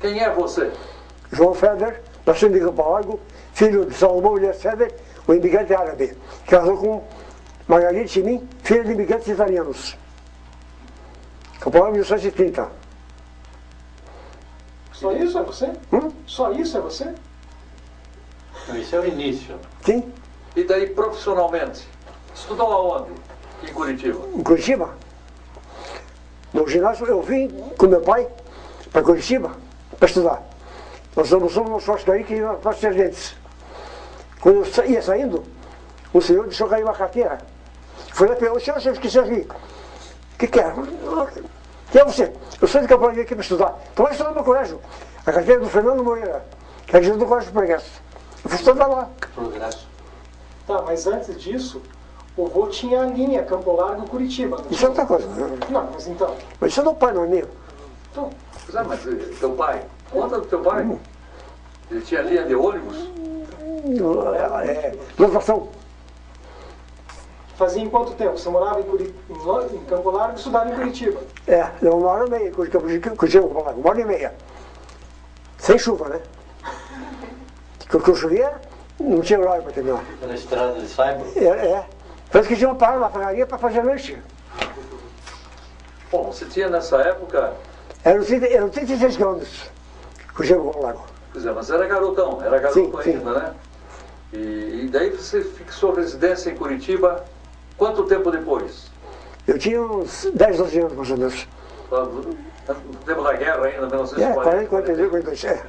Quem é você? João Feder, nascido em Campo Largo, filho de Salomão Elias Feder, um imigrante árabe. Casou com Margarida Chimin, filha de imigrantes italianos. Campo Largo, 1930. Só isso é você? Só isso é você? Esse é o início. Sim, E daí profissionalmente? Estudou aonde? Em Curitiba? em Curitiba. No ginásio, eu vim com meu pai para Curitiba para estudar. Nós almoçamos no churrascaria que ia para Sergentes. Quando eu ia saindo, o senhor deixou cair uma carteira. Foi lá e perguntou: senhor, você esqueceu aqui? O que é? Quem é você? Eu sou de Campo Largo aqui para estudar. Então vai estudar no meu colégio. A carteira do Fernando Moreira, que é do Colégio Progresso. Eu fui estudar lá. Progresso. Tá, mas antes disso, o vô tinha a linha Campo Largo Curitiba. Isso é outra coisa. Não, mas então. Mas isso é do pai, não é meu. Então, Mas teu pai? Conta do teu pai. Ele tinha linha de ônibus? Lotação. fazia em quanto tempo? Você morava em Campo Largo e estudava em Curitiba? Uma hora e meia, Curitiba, uma hora e meia. Sem chuva, né? Porque chovia, não tinha horário para terminar. Na estrada de Saiba? Parece que tinha uma parada na padaria para fazer lanche. Bom, você tinha nessa época... Eram 36 quilômetros, Curitiba com o Lago. Pois é, mas era garotão ainda, sim. né? E daí você fixou residência em Curitiba, quanto tempo depois? Eu tinha uns 10, 12 anos, mais ou menos. No tempo da guerra ainda, 1940. 40, 42, 42,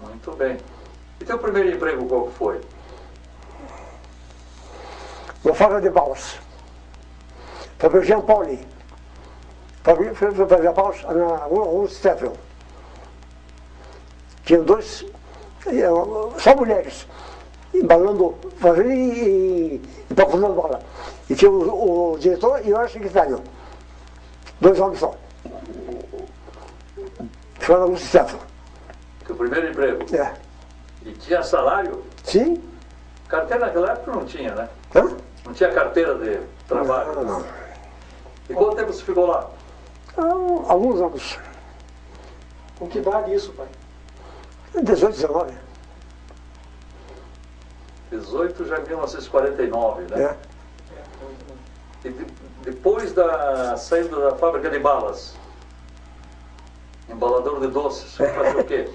Muito bem. E teu primeiro emprego qual que foi? Uma fábrica de balas. Fábrica Jean Pauli. Fábrica de balas na rua Steffel. Tinha dois, só mulheres, embalando, fazendo e empacotando bala. E tinha o diretor e eu era secretário. 2 homens só. Foi na rua Steffel. Teu primeiro emprego? E tinha salário? Sim. Carteira naquela época não tinha, né? Hã? Não tinha carteira de trabalho? Não. E quanto tempo você ficou lá? Alguns anos. Com que idade isso, pai? 18, 19. 18 já em 1949, né? E depois da saída da fábrica de balas, embalador de doces, você fazia o quê?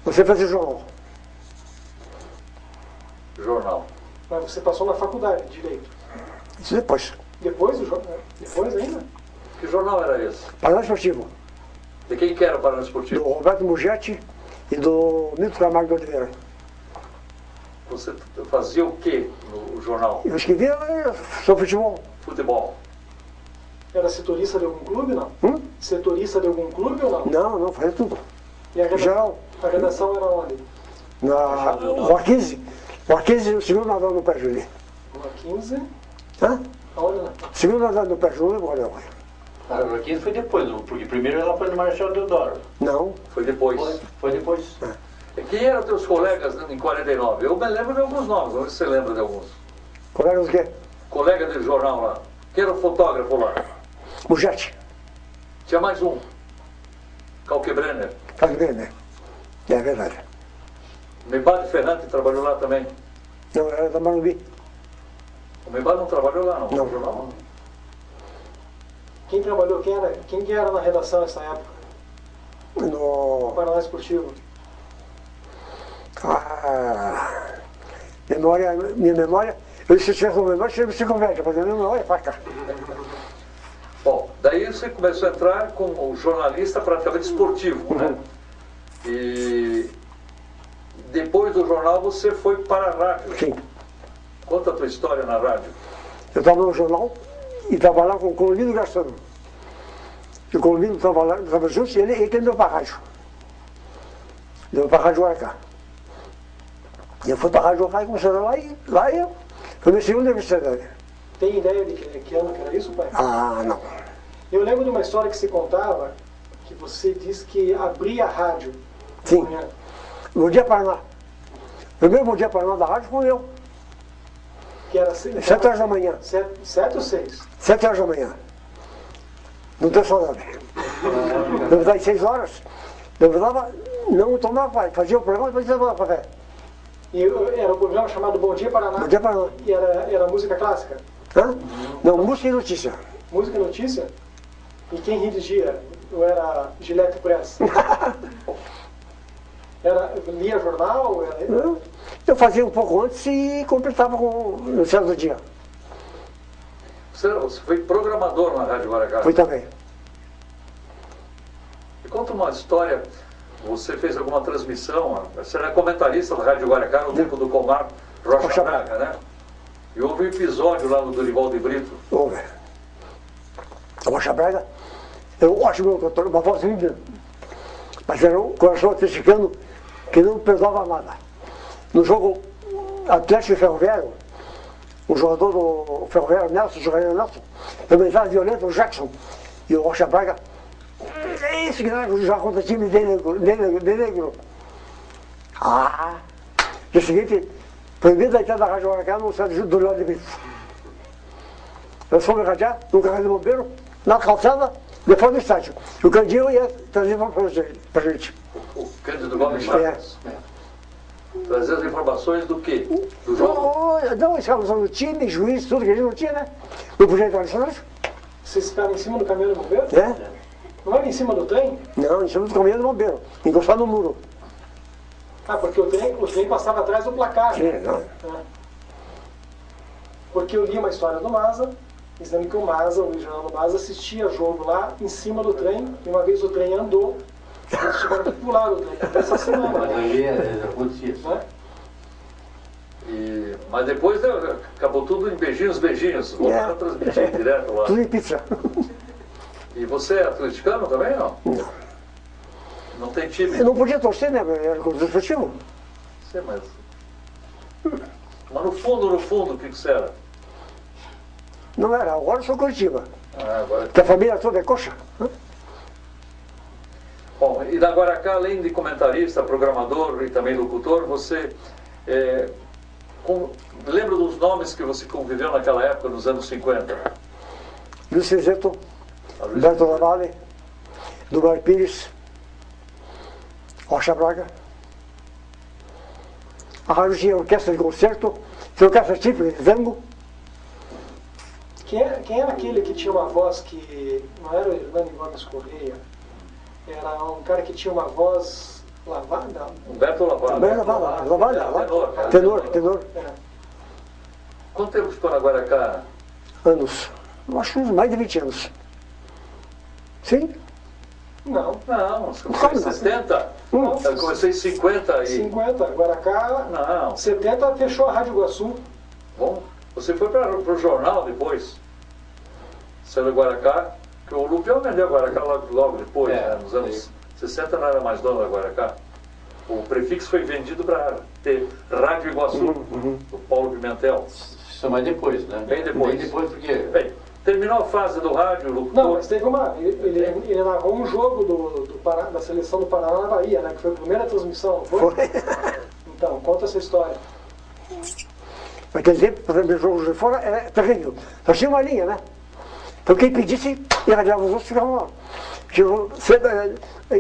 Você fazia jornal. Jornal. Mas você passou na faculdade de Direito. Isso depois. Depois do jornal? Depois ainda? Que jornal era esse? Paraná Esportivo. De quem que era o Paraná Do Esportivo? Roberto Mugetti e do Milton Camargo de Oliveira. Você fazia o quê no jornal? Eu escrevia sobre futebol. Futebol. Era setorista de algum clube, não? Setorista de algum clube ou não? Não, fazia tudo. E a Geral. A redação era onde? Na Rua 15. Rua 15, o segundo andar no Pé Júlio. Rua 15. Hã? Aonde não? Segundo andar no Pé Júlio, olha. A Rua 15 foi depois, porque primeiro ela foi no Marechal Deodoro. Não. Foi depois. Foi depois. E quem eram teus colegas em 49? Eu me lembro de alguns nomes, vamos ver se você lembra de alguns. Colegas do quê? Colega de jornal lá. Quem era o fotógrafo lá? Mugetti. Tinha mais um. Kalkbrenner. Tá vendo, né? É verdade. Membade Ferrante trabalhou lá também. Não, era da Morumbi. O Membade não trabalhou lá, não? Não. No jornal? Quem trabalhou? Quem que era na redação nessa época? O No... Paraná Esportivo. Minha memória, eu se tivesse uma memória, você conversa, mas a minha memória é fraca. Bom, daí você começou a entrar como jornalista praticamente esportivo, né? E depois do jornal você foi para a rádio. Sim. Conta a tua história na rádio. Eu estava no jornal e estava lá com o Colomino Gastando. E o Colomino estava junto e ele que deu para a rádio. Deu para a Rádio Arca. E eu fui para a Rádio Arca e comecei lá eu. Foi meu segundo universidade. Tem ideia de que ano que era isso, pai? Não. Eu lembro de uma história que você contava, que você disse que abria a rádio. de Sim. manhã. Bom Dia Paraná. O primeiro Bom Dia Paraná da rádio foi eu. Que era 7 horas da manhã. 7 ou 6? 7 horas da manhã. Não tem saudade. Levantava às 6 horas, levantava, não tomava pai, fazia o programa e depois levava café. E era um programa chamado Bom Dia Paraná? Bom Dia Paraná. E era música clássica? Hã? Não, música e notícia. Música e notícia? E quem redigia? Ou era Gillette Press? Lia jornal? Ou era... Eu fazia um pouco antes e completava no céu do dia. Você foi programador na Rádio Guaracá. Fui também. Me conta uma história. Você fez alguma transmissão, você era comentarista da Rádio Guaracá no tempo do Comar Rocha Braga, né? E houve um episódio lá no Dorival de Brito. Houve. A Rocha Braga, eu acho meu cantor, uma voz linda. Mas era um coração atleticano que não perdoava nada. No jogo Atlético e Ferroviário, o jogador do Ferroviário, Nelson, o jogador Nelson, também estava violento, o Jackson. E o Rocha Braga, é isso que nós já contra time de negro. Ah! Dia seguinte, proibido a entrada da Rádio Guaracá no centro do Rio de Brito. Nós fomos radiar no carro de bombeiro, na calçada, depois do estádio. E o Candinho ia trazer para a gente. O Cândido Gomes Chaves. Trazer as informações do quê? Do jogo? Não, escalação do time, juiz, tudo que a gente não tinha, né? Não podia entrar no estádio. Vocês ficaram em cima do caminhão do bombeiro? É? Não era em cima do trem? Não, em cima do caminhão do bombeiro, encostado no muro. Ah, porque o trem passava atrás do placar. Sim, não. É. Porque eu li uma história do Maza, dizendo que o Maza, o Luiz Fernando Maza, assistia jogo lá em cima do trem, e uma vez o trem andou, eles tiveram que pular o trem. Essa semana. Mas ali acontecia isso. Né? Mas depois acabou tudo em beijinhos, voltaram a transmitir direto lá. Tudo em pizza. E você é atleticano também, não? Não. Não tem time? Eu não podia torcer, né? Era coisa esportivo. Sei, mas no fundo, o que você era? Não era, agora eu sou Curitiba. Agora... Porque a família toda é coxa. Bom, e da Guaracá, além de comentarista, programador e também locutor, você lembra dos nomes que você conviveu naquela época, nos anos 50? Luiz Cezeto, Humberto Lavalle, Dubar Pires, Rocha Braga. A rádio tinha orquestra de concerto, tinha orquestra típica de tango. Quem era aquele que tinha uma voz que não era o Hernani Gomes Correia? Era um cara que tinha uma voz lavada? Humberto Lavalle. Humberto Lavalle. Tenor. É. Quanto tempo ficou na Guaracá? Anos. Eu acho uns mais de 20 anos. Sim? Não. Não, você começou em 70. Eu comecei em 50 e... 50. Guaracá, Não. 70 fechou a Rádio Iguaçu. Bom, você foi para o jornal depois. Saiu da Guaracá, que o Lupião vendeu a Guaracá logo depois, né? Nos anos 60 não era mais dono da Guaracá. O prefixo foi vendido para ter Rádio Iguaçu, do Paulo Pimentel. Isso é mais depois, né? Bem depois. Bem depois, porque... Bem, terminou a fase do rádio, o locutor... Não, mas teve uma... Ele narrou um jogo da seleção do Paraná na Bahia, né? Que foi a primeira transmissão, não foi? Então, conta essa história. Mas quer dizer, por exemplo, o jogo de fora era terrível. Só tinha uma linha, né? Então quem pedisse, irradiava os outros, ficavam lá.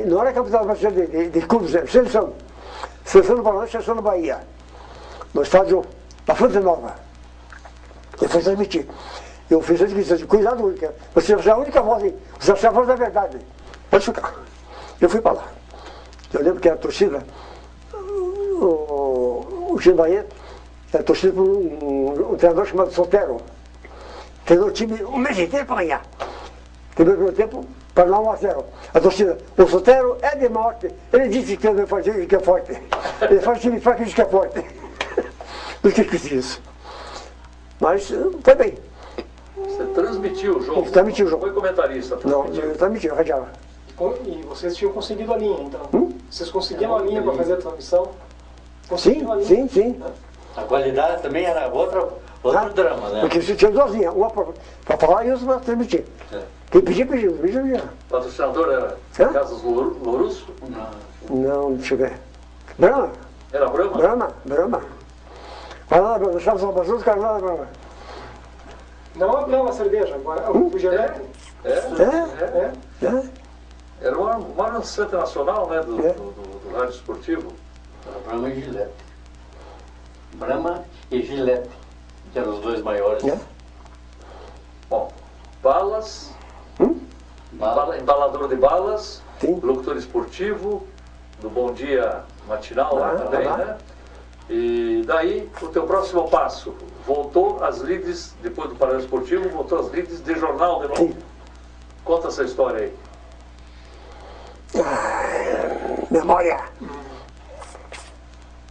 Não era capital de clubes, é seleção. Seleção do Paraná, seleção da Bahia. No estádio da Fonte Nova. Eu fui transmitir. Eu fiz a transmissão, cuidado, única. Você é a única voz, hein? Você é a voz da verdade. Pode ficar. Eu fui para lá. Eu lembro que a torcida, o time Bahia, era torcida por um treinador chamado Sotero. Treinou o time um mês inteiro para ganhar. Teve o primeiro tempo, para lá 1-0. A torcida, o Sotero é de morte. Ele disse que não faz time que é forte. Ele faz time fraco e diz que é forte. Não tinha que dizer isso. Mas foi bem. Você transmitiu o jogo? Transmitiu o jogo. Foi comentarista? Não, eu transmitiu, eu radiava. E vocês tinham conseguido a linha, então? Vocês conseguiram a linha para fazer a transmissão? Conseguiram a linha? Sim, sim. A qualidade também era outro drama, né? Porque você tinha duas linhas, uma para falar e outra para transmitir. Quem pedia, pediu. O patrocinador era Casas Lourusso? Não, deixa eu ver. Brahma. Era Brahma? Brahma. Vai lá, Bruno, deixamos uma bazuca, cara lá, Bruno. Não a brava cerveja, agora o gelete. É? Era o maior centro nacional, né, do rádio esportivo. Era Brahma e Gillette. Brahma e Gillette, que eram os dois maiores. É? Bom, balas, Bala. embalador de balas, Sim. locutor esportivo, do Bom Dia Matinal lá também, né? E daí, o teu próximo passo, voltou às lides, depois do Paraná Esportivo, voltou às lides de jornal de novo. Sim. Conta essa história aí. Memória.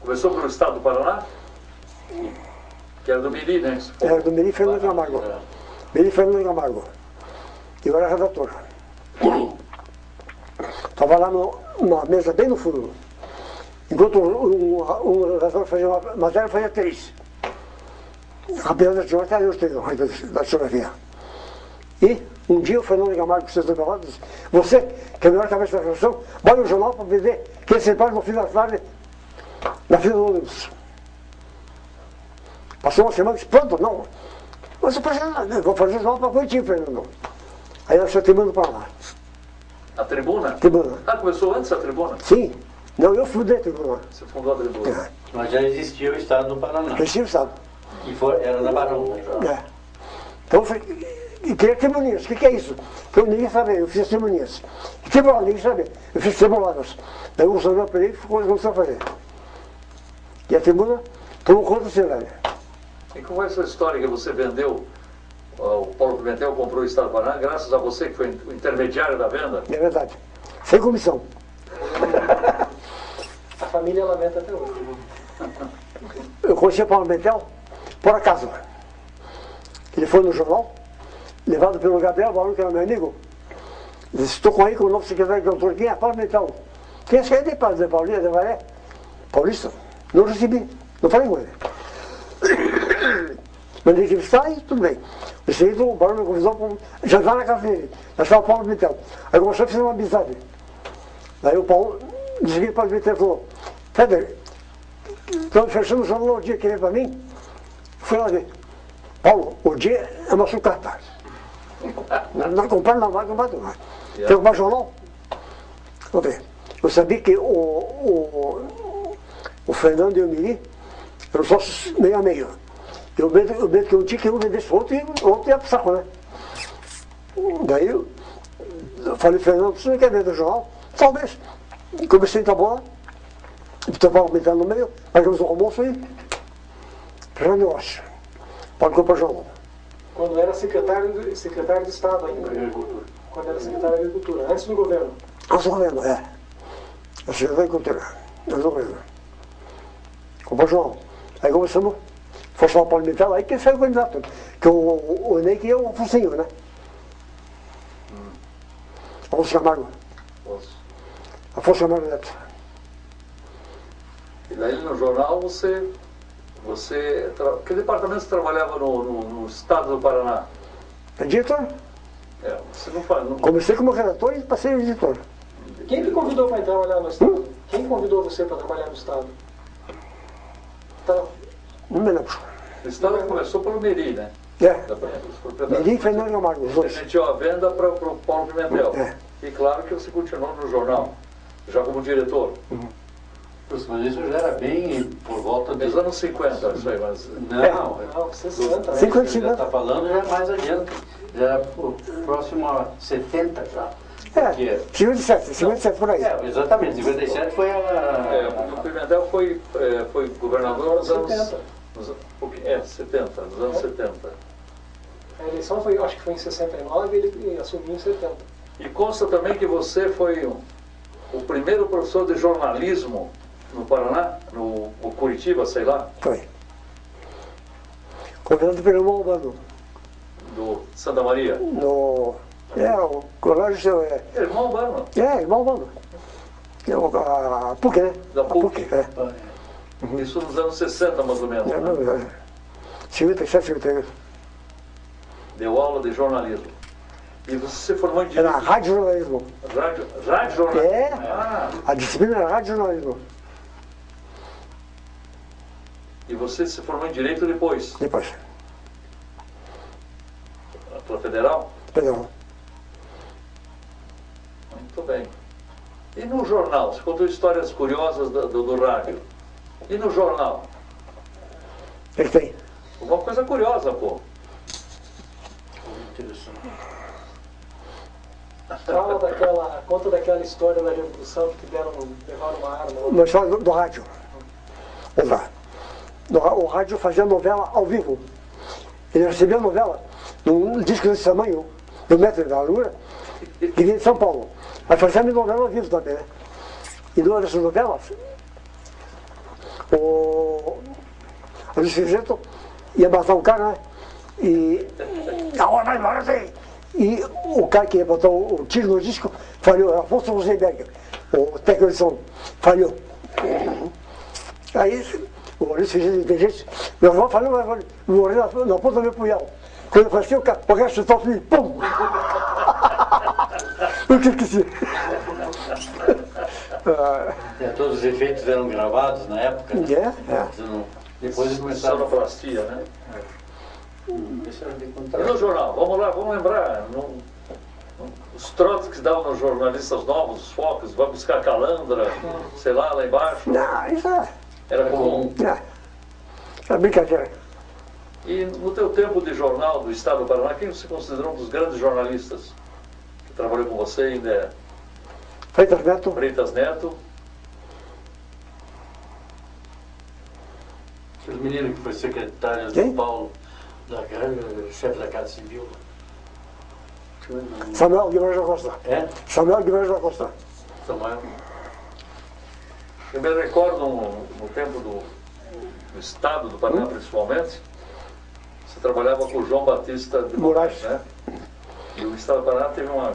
Começou pelo estado do Paraná, que era do Miri, né? Era do Miri Fernando Camargo. Miri Fernando Camargo. Eu era redator. Estava lá numa mesa bem no fundo. Enquanto um redator fazia uma matéria, fazia 3. Apenas de até os 3 da geografia. E um dia o Fernando Camargo, que vocês estão falando, disse: você, que é a melhor cabeça da redação, vai no jornal para vender que esse separa no fim da tarde na fila do ônibus. Passou uma semana e disse: pronto, não. Mas eu vou fazer jornal para Curitiba, Fernando. Aí nós só te mando para lá. A tribuna? Tribuna. Ah, começou antes a tribuna? Sim. Não, eu fundei a tribuna. Você fundou a tribuna. Mas já existia o estado do Paraná. Recife, sabe? Era na Barão. É. Então eu falei, e queria testemunhas. O que é isso? Então ninguém sabia, eu fiz testemunhas. E tribunal, ninguém sabia. Eu fiz tribuladas. Daí o Samuel Pereira começou a fazer. E a tribuna tomou conta da cidade. E como é essa história que você vendeu? O Paulo Pimentel comprou o estado do Paraná, graças a você que foi o intermediário da venda? É verdade. Sem comissão. A família lamenta até hoje. Eu conheci o Paulo Pimentel por acaso. Ele foi no jornal, levado pelo Gabriel Barão, que era meu amigo. Ele disse: estou aí com o novo secretário de autor. Quem é? Paulo Pimentel. Quem é esse aí de Paulinha, de Varé? Paulista? Não recebi. Não falei com ele. Mandei entrevistar e tudo bem. O seguinte, o Barão me convidou para jantar na casa dele. Nós estávamos o Paulo Pimentel. Aí começou a fazer uma amizade. Daí o Paulo, disse que o Paulo Pimentel falou: Feder, estamos fechando o jornal o dia que vem para mim. Fui lá ver. Paulo, o dia é uma sucata. Não comprar, não vai comprar. Quer comprar jornal? Vamos ver. Eu sabia que o Fernando e o Miri eram sócios meio a meio. Eu medo que um dia que um vendesse outro e o outro ia pro saco, né? Daí eu falei: Fernando, você não quer vender o jornal? Talvez. Comecei a bola, o Paulo me no meio, pagamos o almoço e fechamos o negócio. Pode comprar jornal. Quando era secretário de Estado ainda. Quando era secretário de Agricultura, antes do governo. Antes do governo, é. A secretária de Agricultura, antes do governo. Comprou jornal. Aí começamos, fosse lá para o Pimentel, aí que saiu o candidato. Que o Ney que é o Focinho, né? Afonso Camargo. Afonso Camargo Neto. E daí no jornal que departamento você trabalhava no estado do Paraná? Editor? Você não faz. Comecei como redator e passei a editor. Quem que convidou para trabalhar no Estado? Quem convidou você para trabalhar no Estado? Tá. Não me lembro. O estado começou pelo Miri, né? Miri e Fernando Camargo, os dois. Você meteu a venda para o Paulo Pimentel. É. E claro que você continuou no jornal, já como diretor. Mas isso já era bem por volta Dos anos 50, isso aí, mas. Não, 60. 50, Você já está falando já mais adiante. Já era próximo a 70 já. É, 57 por aí. Exatamente, 57 foi O Pimentel foi governador nos anos 70, nos anos 70. A eleição foi, acho que foi em 69 e ele assumiu em 70. E consta também que você foi o primeiro professor de jornalismo no Paraná, no Curitiba, sei lá, Foi. Convidado pelo irmão Urbano. do Santa Maria. O colégio Irmão Urbano. irmão Urbano. A PUC, né? Da A PUC. É. Isso nos anos 60, mais ou menos. 57, 58. Deu aula de jornalismo. E você se formou em Era direito. rádio jornalismo. Rádio jornalismo. É. Ah, A disciplina era rádio jornalismo. e você se formou em Direito depois? Depois. Pela Federal? Perdão. Muito bem. E no jornal? Você contou histórias curiosas do rádio. E no jornal? O que tem? Uma coisa curiosa, pô. Interessante. Conta daquela história da Revolução que levaram uma arma. Uma história do rádio. Vamos lá. O rádio fazia novela ao vivo. Ele recebia a novela num disco desse tamanho, do metro da largura, que vinha de São Paulo. Mas fazia novela ao vivo também, né? E numa dessas novelas, a Luiz Sargento ia matar um cara, né? E na hora vai embora, assim. E o cara que ia botar o tiro no disco falhou, Afonso Rosenberg, o técnico de som, falhou. Aí o Luiz Sargento inteligente, meu irmão falou, mas morreu na ponta do meu punhal. Quando eu passei, o cara chutou o filho, pum! Eu que esqueci. Todos os efeitos eram gravados na época? Né? Depois de começar Sonoplastia, né? E a no jornal? Vamos lá, vamos lembrar. Os trotes que davam nos jornalistas novos, os focos, vai buscar calandra, sei lá embaixo. Não, isso Era comum. é brincadeira. E no teu tempo de jornal do Estado do Paraná, quem você considerou um dos grandes jornalistas que trabalhou com você ainda é Freitas Neto, Freitas Neto? Aquele menino que foi secretário Quem? do Paulo, chefe da Casa Civil. Samuel Guimarães da Costa. É? Samuel Guimarães da Costa. Samuel. Eu me recordo no tempo do Estado do Paraná, principalmente, você trabalhava com o João Batista de Moraes. né? E o Estado do Paraná teve uma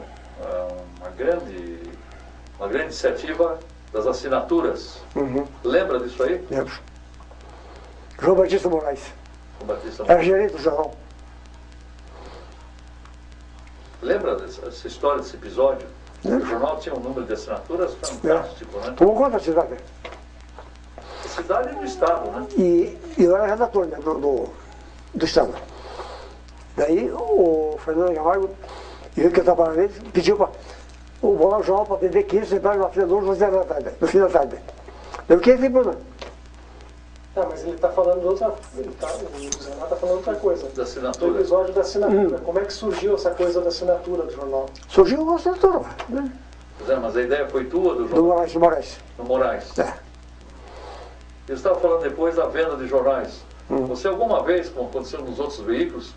grande iniciativa das assinaturas. Uhum. Lembra disso aí? Lembro. João Batista Moraes. João Batista. Era gerente do jornal. Lembra dessa história, desse episódio? Lembro. O jornal tinha um número de assinaturas fantástico, né? Tomou conta da cidade. A cidade é do Estado, né? E eu era redator, né, do Estado. Daí o Fernando Camargo, viu que eu estava nele, pediu para vou lá o jornal para vender 500 exemplares na frente no fim da tarde. Eu fiquei sem problema. Mas ele está falando de outra. O Zé está falando outra coisa. Da assinatura. Do episódio da assinatura. Como é que surgiu essa coisa da assinatura do jornal? Surgiu uma assinatura, né? Pois é, mas a ideia foi tua, do Do jornal? Moraes. Do Moraes. É. Eu estava falando depois da venda de jornais. Você alguma vez, como aconteceu nos outros veículos,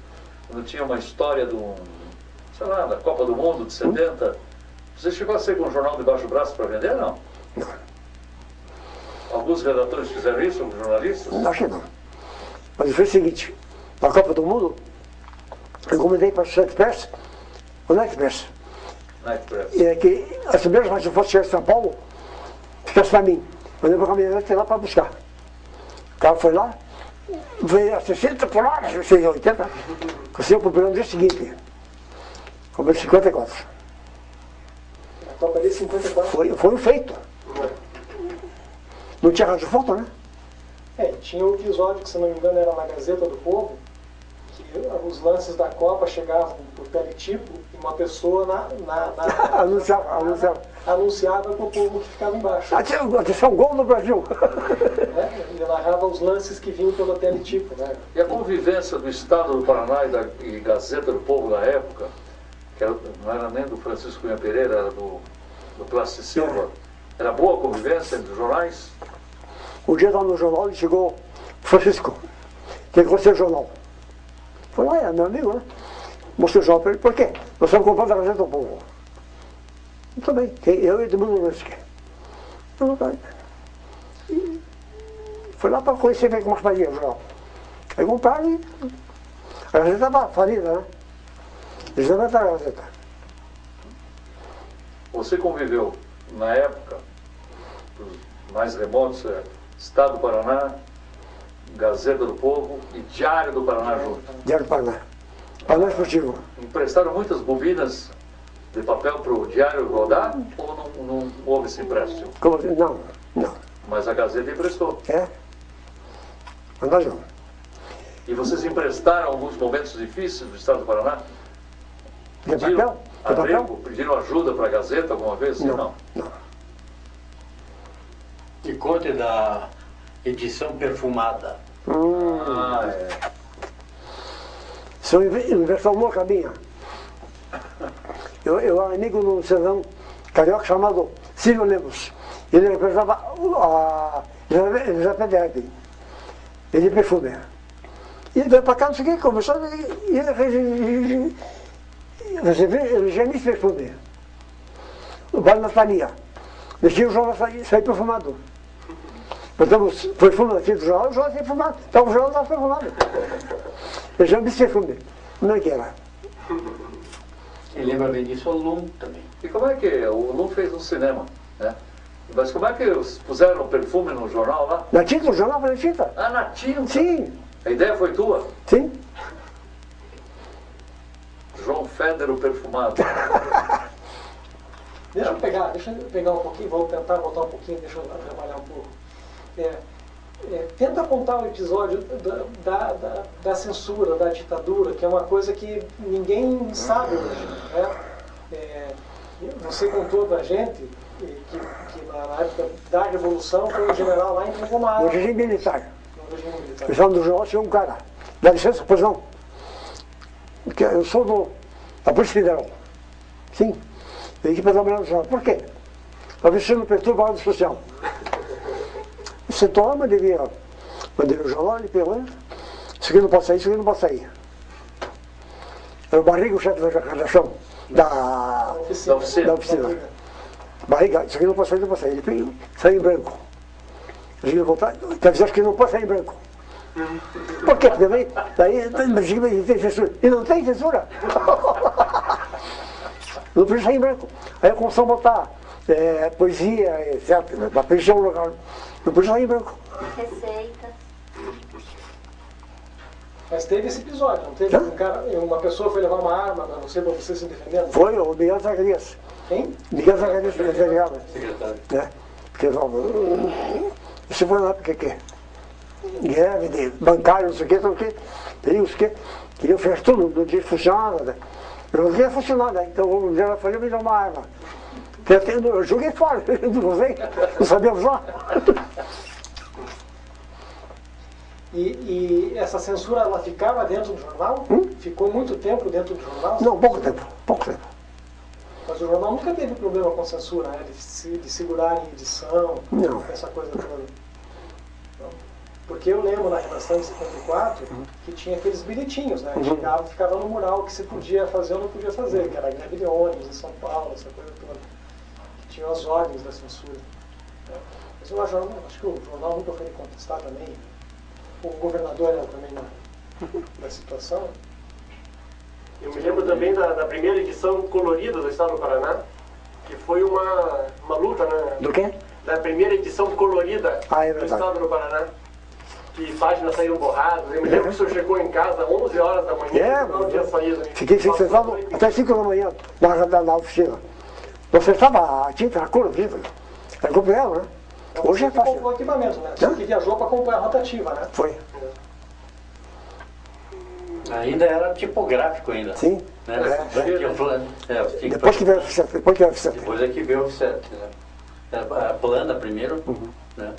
quando tinha uma história sei lá, da Copa do Mundo de 70, você chegou a ser com um jornal debaixo do braço para vender, não? Não. Alguns redatores fizeram isso, alguns jornalistas? Acho que não. Mas foi o seguinte, na Copa do Mundo, eu comentei para o Night Press, Night Press. e é que as primeiras rádios fossem chegar em São Paulo, ficasse para mim. Eu levei a caminhonete lá para buscar. O cara foi lá, veio a 60 por hora, 80, conseguiu para o programa do dia seguinte. Comprei 54. A Copa de 54. Foi um feito. Não tinha rádio foto, né? Tinha um episódio que, se não me engano, era na Gazeta do Povo, que os lances da Copa chegavam por teletipo e uma pessoa anunciava para o povo que ficava embaixo. Atenção, gol no Brasil. Ele narrava os lances que vinham pelo teletipo. Né? E a convivência do Estado do Paraná e Gazeta do Povo na época, que não era nem do Francisco Cunha Pereira, era do Plácido Silva, era boa a convivência entre os jornais? Um dia estava no jornal e chegou Francisco, que conhecia o jornal. Foi lá, é meu amigo, né? Mostrei o jornal para ele, por quê? Nós estamos comprando a Gazeta do Povo. Muito bem, eu e Edmundo Lunsky. Foi lá para conhecer como fazia o jornal. Aí compraram e a Gazeta estava falida, né? Eles levantaram a Gazeta. Você conviveu, na época, os mais remotos, Estado do Paraná, Gazeta do Povo e Diário do Paraná junto. Diário do Paraná. Paraná Esportivo. Emprestaram muitas bobinas de papel para o Diário rodar ou não houve esse empréstimo? Como assim? Não. Mas a Gazeta emprestou. É? Andar junto. E vocês emprestaram alguns momentos difíceis do Estado do Paraná? De papel? De papel? Pediram ajuda para a Gazeta alguma vez? Não. E conte da edição perfumada. Ah, é. Isso é uma inversão louca minha. Eu era amigo de um cidadão carioca chamado Cílio Lemos. Ele representava a Elizabeth Herding. Ele perfume. E ele veio para cá, não sei o que, começou, e ele recebeu Genis perfume. O Vale da Tania. Deixei o jornal sair perfumado. Então, perfume aqui do jornal, o jornal sai perfumado. Então o jornal está perfumado. Eu já me perfume. Não é que era. Quem lembra bem disso é o Lum também. E como é que o Lu fez no cinema, né? Mas como é que eles puseram perfume no jornal lá? Na tinta do jornal, foi na tinta. Ah, na tinta? Sim, A ideia foi tua? sim. João Feder, o perfumado. Deixa eu pegar um pouquinho, vou tentar voltar um pouquinho, deixa eu trabalhar um pouco. Tenta contar um episódio da censura, da ditadura, que é uma coisa que ninguém sabe hoje. Né? Você contou pra gente que na época da Revolução foi um general lá em Trangomar. No regime militar. No regime militar. Eu estava no jornal, tinha um cara. Dá licença, pois não. Porque eu sou da Polícia Federal. Sim. Eu aqui para trabalhar no jornal. Por quê? Para ver se não perturba a ordem social. Sentou lá, mandei o jornal, ele pegou, isso aqui não pode sair, isso aqui não pode sair. Era o Barriga, o chefe da redação da oficina. Barriga, isso aqui não pode sair, não pode sair. Ele pegou, saiu em branco. Eu ia voltar, quer dizer que não pode sair em branco. Por quê? Porque daí tem censura. E não tem censura. Não precisa sair em branco. Aí a Constituição botar poesia, etc. Para preencher um lugar. Não precisa sair em branco. Receitas. Mas teve esse episódio, não teve? Uma pessoa foi levar uma arma para você se defendendo? Foi o Miguel Zacarias. Quem? Miguel Zacarias, secretário. Secretário. Né? Porque isso foi na época que greve de bancário, não sei o que, tem os que queriam fechar tudo, não tinha funcionado. Né? Eu não queria funcionar, né? Então o Miguel falou, me dá uma arma. Eu joguei fora, não usei, não sabia usar. E essa censura, ela ficava dentro do jornal? Ficou muito tempo dentro do jornal? Não, pouco tempo. Mas o jornal nunca teve problema com censura, né? De segurar em edição, Não. essa coisa toda. Não. Porque eu lembro na redação de 54 que tinha aqueles bilhetinhos, né? Chegava, ficava no mural que se podia fazer ou não podia fazer, que era greve de ônibus em São Paulo, essa coisa toda. Que tinha as ordens da censura. Né? Mas eu acho que o jornal nunca foi contestar também. O governador era também na situação. Eu me lembro também da primeira edição colorida do Estado do Paraná, que foi uma luta, né? Do quê? Da primeira edição colorida É do verdade. Estado do Paraná. Que páginas saíram borradas. Eu me lembro que o senhor chegou em casa às 11 horas da manhã, não tinha saído. Fiquei sentado até 5 da manhã na oficina. Você estava a tinta, a cor, viva. Era complicado, né? Hoje é fácil. O equipamento, né? Você que viajou para acompanhar a rotativa, né? Foi. Ainda era tipográfico ainda. Sim. Né? Depois que veio o offset. Depois é que veio o offset. Né? Era a plana primeiro. Né?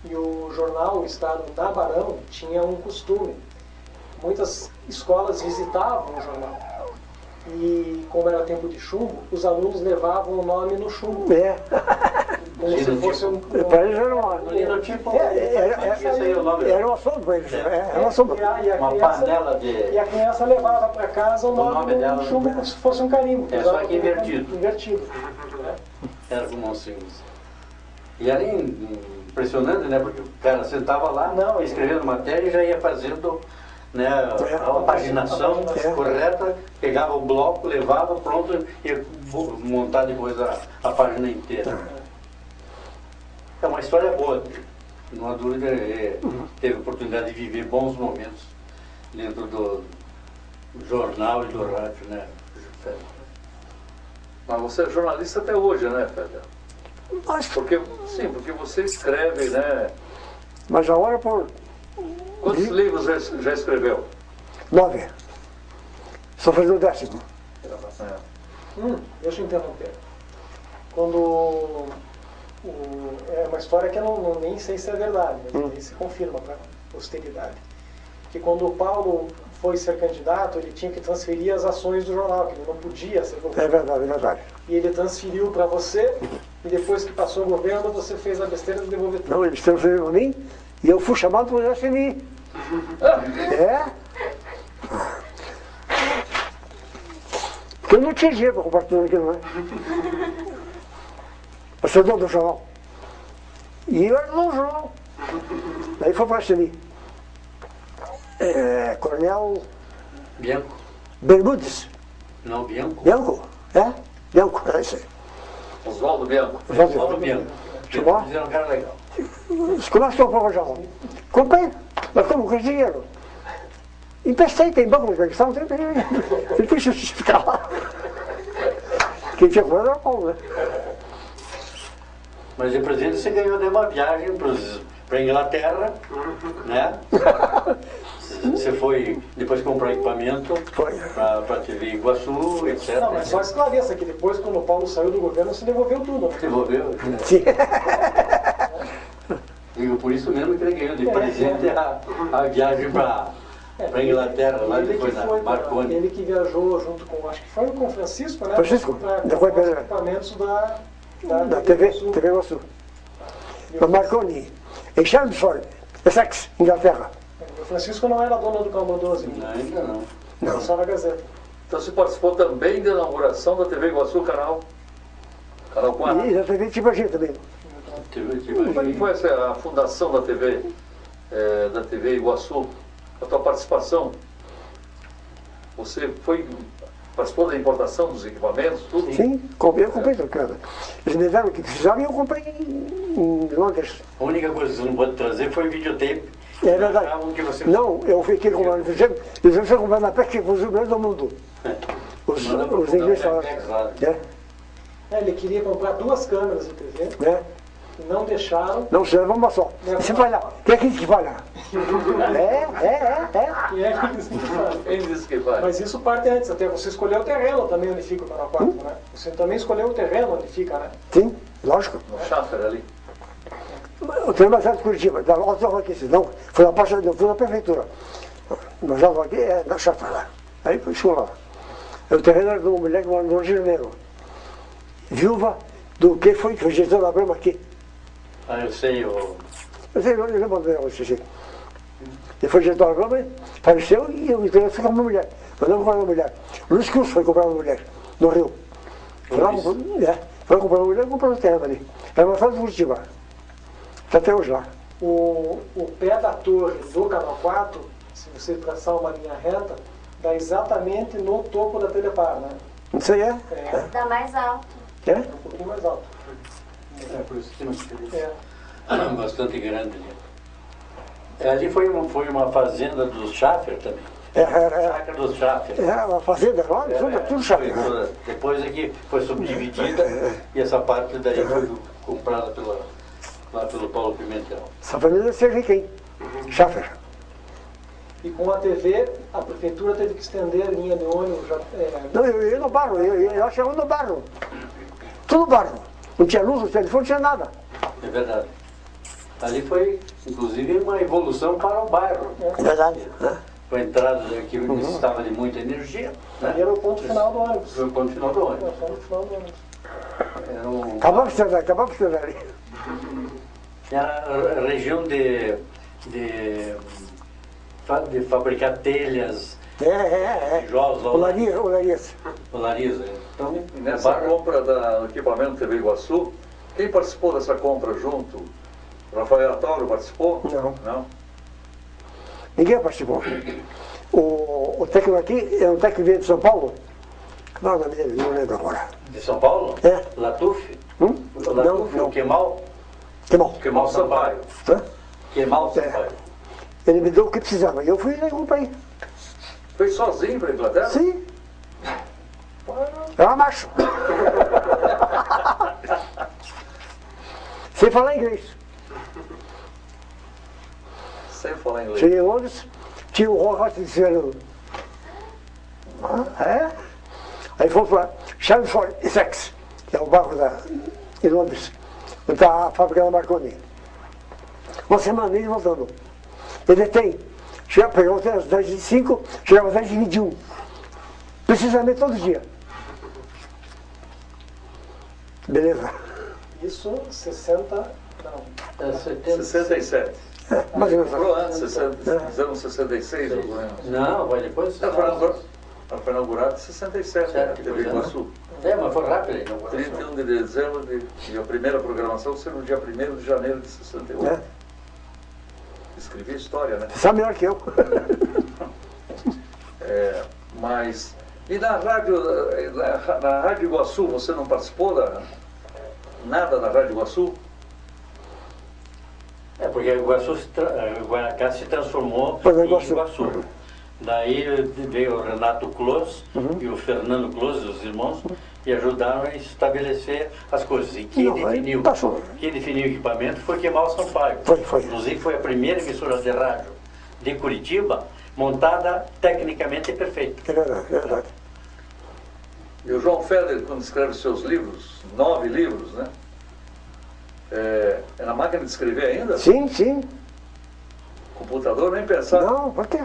E o jornal, o Estado da Barão, tinha um costume. Muitas escolas visitavam o jornal. E como era tempo de chumbo, os alunos levavam o nome no chumbo. Como se fosse Para eles era uma... Ali no tipo. Era um assunto para eles. Era um assunto. Uma panela de. E a criança levava para casa o nome dela no chumbo como se fosse um carimbo. É, só que invertido. Invertido. Né? Era como assim. E era impressionante, né? Porque o cara sentava lá, escrevendo matéria e já ia fazendo, né, a paginação correta, pegava o bloco, levava, pronto, ia montar depois a página inteira. É uma história boa, não há dúvida, teve a oportunidade de viver bons momentos dentro do jornal e do rádio, né? Mas você é jornalista até hoje, né, Feder? Porque você escreve, né, Mas agora por Quantos livros já escreveu? 9. Só fez o 10º. Deixa eu interromper. Quando é uma história que eu nem sei se é verdade, mas aí se confirma para a posteridade. Que quando o Paulo foi ser candidato, ele tinha que transferir as ações do jornal, que ele não podia ser governo. É verdade, é verdade. E ele transferiu para você, e depois que passou o governo, você fez a besteira de devolver tudo. Não, eles transferiram para mim e eu fui chamado para o SNI. É? Porque eu não tinha dinheiro para comprar tudo aquilo, né? Eu sou dono do jornal. E eu era dono do jornal. Daí foi para o SNI. Coronel Bianco. Bermudes. Não, Bianco. Bianco? É? Bianco, era isso aí. Oswaldo Bianco. Paulo Bianco. Chamou? Bianco era um cara legal. Como é que estou para o jornal? Comprei. Mas como com dinheiro? Emprestei, tem banco de questão, não tem que justificar lá. Quem tinha coisa era o Paulo, né? Mas de presente você ganhou de uma viagem para a Inglaterra, né? Você foi depois comprar equipamento para a TV Iguaçu, etc. Não, mas só esclareça que depois, quando o Paulo saiu do governo, você devolveu tudo, né? Devolveu? Sim. Digo, por isso mesmo que ele ganhou de presente a viagem para a Inglaterra, lá depois na Marconi. Ele que viajou junto com, acho que foi com o Francisco, né? Francisco, Para depois comprar os equipamentos da TV Iguaçu. Na Marconi, em Chelmsford, Essex, Inglaterra. O Francisco não era dono do Canal 12. Não, ainda não. Não. Só na Gazeta. Então você participou também da inauguração da TV Iguaçu, canal 4. E da TV Tibagi também. Como é que foi a fundação da TV Iguaçu? A tua participação? Você participou da importação dos equipamentos, tudo? Sim, eu comprei tudo, cara. Eles me deram o que precisavam e eu comprei em Londres. A única coisa que você não pode trazer foi videotape. É verdade. Que você... Não, eu fiquei comprando, eles estão comprando na PEC com os melhores do mundo. Os ingleses falaram. Ele queria comprar 2 câmeras de TV. E não deixaram. Não, você leva uma só. Você vai lá. Quem é que vai lá? Quem é que disse que vai? Quem disse que vai? Mas isso parte antes, até você escolheu o terreno também onde fica o Canal 4, né? Você também escolheu o terreno onde fica, né? Sim, lógico. No Schaffer ali. O terreno mais de Curitiba, da Alta Roquice, não, foi na parte foi na prefeitura. Nós já aqui é na Chapa lá. Aí foi isso lá. O terreno era de uma mulher que mora no Rio de Janeiro. Viúva do que foi gestor da Brama aqui. Ah, eu sei, Eu sei, eu lembro dela, você. Ele foi gestor da Brama, faleceu e eu entrei com uma mulher. Eu não comprei uma mulher. Luiz Cruz foi comprar uma mulher, no Rio. Foi comprar uma mulher e comprou o terreno ali. Era uma fase de Curitiba. Está até hoje lá. O pé da torre do Canal 4, se você traçar uma linha reta, dá exatamente no topo da Telepar, né? Isso aí Dá mais alto. É um pouquinho mais alto. por isso que tem uma diferença. É. Bastante grande ali. Ali foi uma fazenda dos Schaffer também. Chácara dos Schaffer. É uma fazenda, olha, tudo chato. Depois aqui foi subdividida e essa parte daí foi comprada lá pelo Paulo Pimentel. Essa família deve ser rica, hein? Schaffer. E com a TV, a prefeitura teve que estender a linha de ônibus. Não, eu ia no barro, eu achava no barro. Tudo barro. Não tinha luz, não tinha telefone, não tinha nada. É verdade. Ali foi, inclusive, uma evolução para o bairro. É verdade. Com a entrada que necessitava de muita energia. Né? E era o ponto final do ônibus. Foi o ponto final do ônibus. Era o ponto final do ônibus. Acabava de estudar ali. Era a região de fabricar telhas, tijolos, Olarias. olarias. Então, E nessa compra do equipamento da TV Iguaçu, quem participou dessa compra junto? Rafael Tauro participou? Não. Ninguém participou. O técnico aqui é um técnico que veio de São Paulo. Qual é o nome dele? Não lembro agora. de São Paulo? É. Latuf? Não. O Kemal? Kemal Sampaio. Kemal Sampaio. Ele me deu o que precisava. E eu fui lá e comprei. Foi sozinho para a Inglaterra? Sim. Era macho. Sem falar inglês. Sem falar inglês. Cheguei em Londres, tinha um Rock dizendo. Aí fomos para Chelmsford Essex, que é o barco em Londres, onde está a fábrica da Marconi. Uma semana ele voltando. Ele pegou até às 10h05, chegava às 10h21. Precisamente todo dia. Beleza. Isso, 60. Não. 67. Mais ou menos. Falou antes, 66, ou menos. Não, vai depois. Foi inaugurado em 67, né? TV Iguaçu. Mas foi rápido a inauguração. 31 de dezembro e a primeira programação ser no dia 1º de janeiro de 68. Escrevi a história, né? Você sabe melhor que eu. Mas. E na Rádio Iguaçu, você não participou nada da Rádio Iguaçu? Porque a Guaracá se transformou em Iguaçu. Daí veio o Renato Close e o Fernando Close, os irmãos, e ajudaram a estabelecer as coisas. E quem definiu o equipamento foi Kemal Sampaio. Inclusive foi a primeira emissora de rádio de Curitiba montada tecnicamente perfeita. É verdade. E o João Feder, quando escreve seus livros, 9 livros, né? É na máquina de escrever ainda? Sim. Computador, nem pensar. Não, por quê?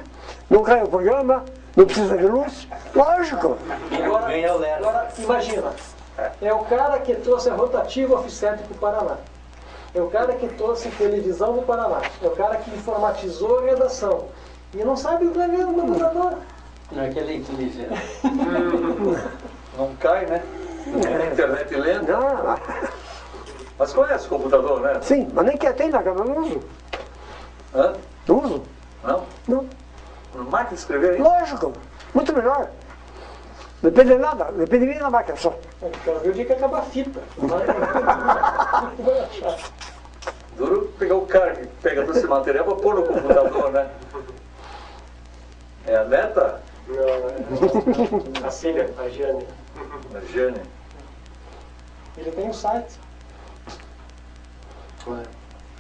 Não cai o programa, não precisa de luz. Lógico. Agora, imagina, é o cara que trouxe a rotativa offset para o Paraná. É o cara que trouxe televisão no Paraná. É o cara que informatizou a redação. E não sabe escrever no computador. Não é que ele é inteligente. Não cai, né? Internet lenta. Não. Mas conhece o computador, né? Sim, mas nem que tem na cama, não uso. Hã? Não uso. Não? Não. Máquina de escrever aí? Lógico, muito melhor. Não depende de nada, depende de mim na máquina só. Eu quero ver o dia que acabar a fita. Duro pegar o cara que pega todo esse material para pôr no computador, né? É a neta? Não, a filha, a Jane. A Jane. Ele tem um site.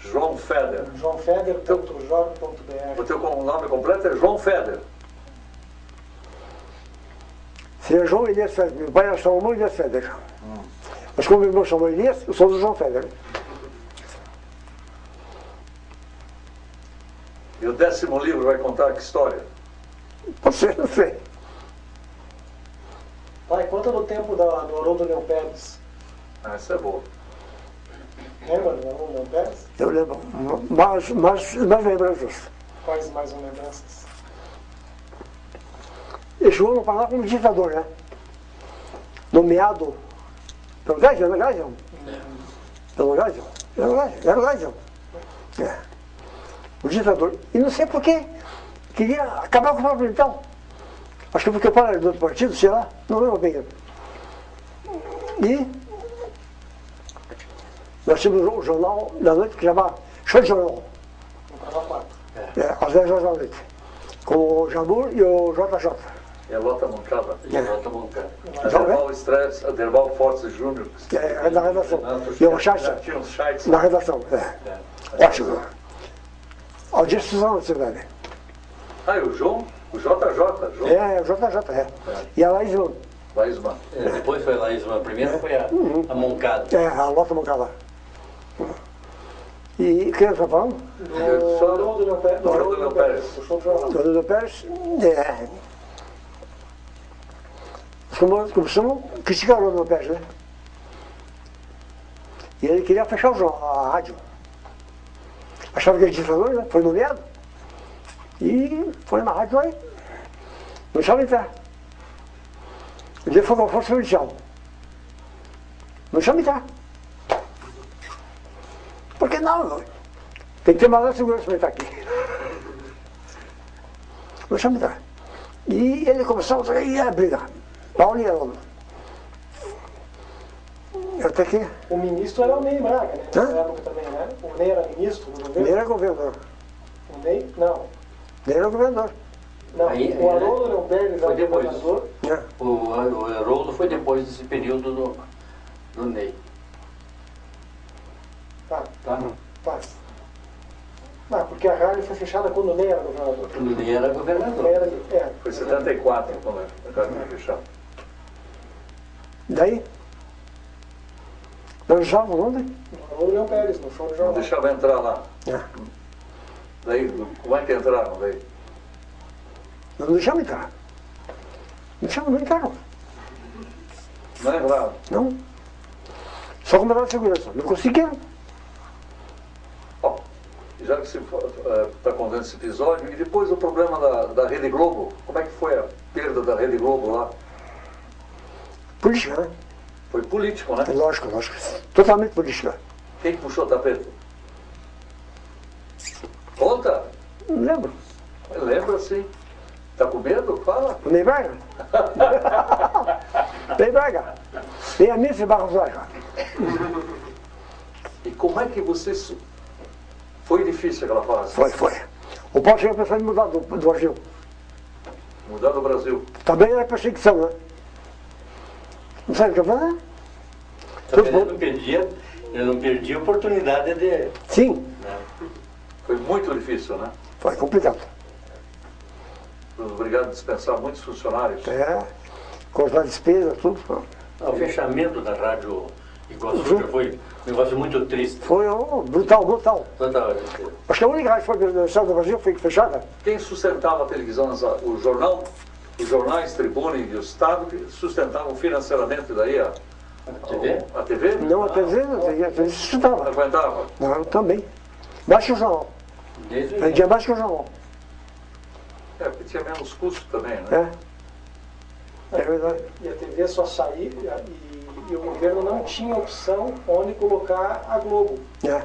João Feder. joaofeder.org.br. O teu nome completo é João Feder. Seria João Elias Feder. Meu pai era Salomão Elias Feder. Mas como meu irmão chamou Elias, eu sou do João Feder. E o 10º livro vai contar que história? Pode ser, não sei. Pai, conta do tempo do Haroldo Leão Pérez. Essa é boa. Lembra do Haroldo Leão Pérez? Eu lembro. Mais lembranças. Quais mais lembranças? Ele chegou no Paraná como ditador, né? Nomeado pelo Geisel, né, Geisel? Pelo Geisel? Era o Geisel. O ditador. E não sei por quê. Queria acabar com o próprio então. Acho que porque o pai era do outro partido, sei lá. Não lembro bem. E nós tínhamos um jornal da noite que chamava Show de Jornal. No canal 4. Às 10 horas da noite. Com o Jambur e o JJ. E a Lota Moncada. Aderval Fortes Júnior. Na redação. E o Chacha. Tinha uns sites. Na redação. Ótimo. Audiência Suzana, você vai ver. E o João? O JJ? João? O JJ. E a Laís Mano. Laís Mano. Depois foi a Laís Mano. Primeiro foi a Moncada. A Lota Moncada. E quem está falando? Do Haroldo Leão Pérez. Do Haroldo Leão Pérez. Do show do jornal. Do Haroldo Pérez. Começamos a criticar o Haroldo Leão Pérez, né? E ele queria fechar a rádio. Achava que era ditador, né? Foi nomeado. E foi na rádio aí. Não deixava entrar. Um dia foi com a força policial. Não deixava entrar. Por que não? Tem que ter mais segurança para entrar aqui. Não deixava entrar. E ele começou a brigar. Paulo e Haroldo. Até que... O ministro era o Ney Braga, né? Nessa época também, né? O Ney era ministro do governo? Ney era governador. O Ney? Não. Ney era governador. Não, o Haroldo Leão Pérez foi era depois. governador. O Haroldo foi depois desse período do Ney. Tá. Mas porque a rádio foi fechada quando o Ney era governador. O Ney era governador. Foi em 74 quando a rádio foi fechada. Daí, nós estávamos onde? No Leão Pérez, no show do Não jornal. deixava entrar lá. É. Daí, como é que entraram daí? Não deixamos entrar. Não deixamos não entrar, não. Não entraram. Não. Só com medalha de segurança. Não conseguiram. Ó, já que você está contando esse episódio, e depois o problema da Rede Globo, como é que foi a perda da Rede Globo lá? Política, né? Foi político, né? É lógico, lógico. Totalmente política. Quem puxou o tapete? Conta! Não lembro. Lembra sim. Tá com medo? Fala. O Ney Braga? Ney Braga. Ney Anísio Barros Braga. E como é que você... Foi difícil aquela fase? Foi. O Paulo chegou pensando em mudar do Brasil. Mudar do Brasil. Também era perseguição, né? Não sabe o que eu fazer? Também ele não perdia a oportunidade de... Sim, Né? Foi muito difícil, né? foi complicado. Fomos obrigados a dispensar muitos funcionários. É, cortar despesa, tudo. O fechamento da Rádio Iguaçu já foi um negócio muito triste. Foi brutal. Acho que a única rádio que foi no estado do Brasil foi fechada. Quem sustentava a televisão, o jornal, os jornais, Tribuna e o Estado, que sustentavam financeiramente daí a TV? A TV? Não, a TV sustentava. Não aguentava. Não, também. Mais que o jornal. Desde o Vendia mais que o jornal. É, porque tinha menos custo também, né? É verdade. E a TV só saía e o governo não tinha opção onde colocar a Globo. É.